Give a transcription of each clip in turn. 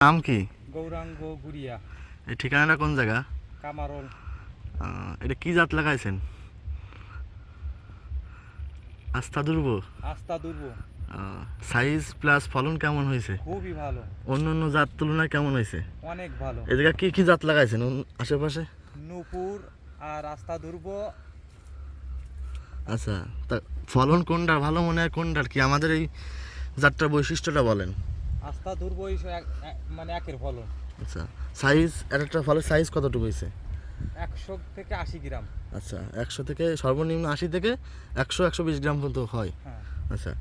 নাম কি? গৌরাঙ্গ গুড়িয়া। এই ঠিকানাটা কোন জায়গা? কামারল। এটা কি জাত লাগাইছেন? আস্থা দুর্ব। আস্থা দুর্ব। সাইজ প্লাস ফলন কেমন হয়েছে? খুবই ভালো। অন্য অন্য জাত তুলনায় কেমন হয়েছে? অনেক ভালো। এই জায়গা কি কি জাত লাগাইছেন আশেপাশে? নূপুর আর আস্থা দুর্ব। আচ্ছা, তা ফলন কোনটার ভালো মনে হয়, কোনটার কি আমাদের এই জাতটার বৈশিষ্ট্যটা বলেন। আস্থা দুর্ব মানে একের ফলন। আচ্ছা, সাইজ একটা ফলের সাইজ কতটুকু হয়েছে? 100 থেকে 80 গ্রাম। আচ্ছা, 100 থেকে সর্বনিম্ন 80 থেকে 100-120 গ্রাম পর্যন্ত হয়। হ্যাঁ। আচ্ছা,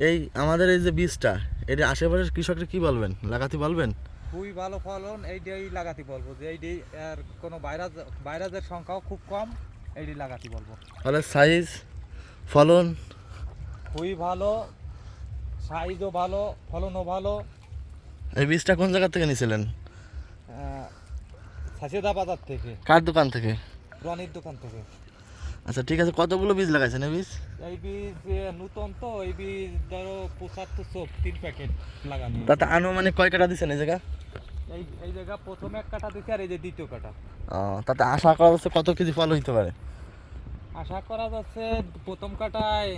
এই আমাদের এই যে বীজটা, এটা আশেপাশের কৃষকরা কি বলবেন, লাগাতে বলবেন? খুবই ভালো ফলন, এইটাই লাগাতে বলবো যে এইটাই। আর কোনো ভাইরাসের সংখ্যাও খুব কম, এইটাই লাগাতে বলবো। তাহলে সাইজ ফলন খুবই ভালো, সাইজও ভালো, ফলনও ভালো। এই বীজটা কোন জায়গা থেকে নিয়েছিলেন? সাসেদা বাজার থেকে। কার দোকান থেকে? রনির দোকান থেকে। আচ্ছা, ঠিক আছে। কতগুলো বীজ লাগাইছেন এই বীজ? এই বীজ নতুন তো, এই বীজ ধরো 75 3 প্যাকেট লাগানো। তাতে আনুমানিক কয় কাটা দিচ্ছেন এই জায়গা? এই জায়গা প্রথমে 1 কাঠা দিচ্ছে আর এই যে দ্বিতীয় কাঠা। তাতে আশা করা যাচ্ছে কত কেজি ফল হইতে পারে? আশা করা যাচ্ছে প্রথম কাঠায়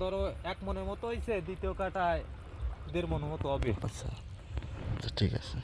ধরো 1 মনের মতো হয়েছে, দ্বিতীয় কাঠায় 1.5 মনের মতো হবে। আচ্ছা, ঠিক আছে।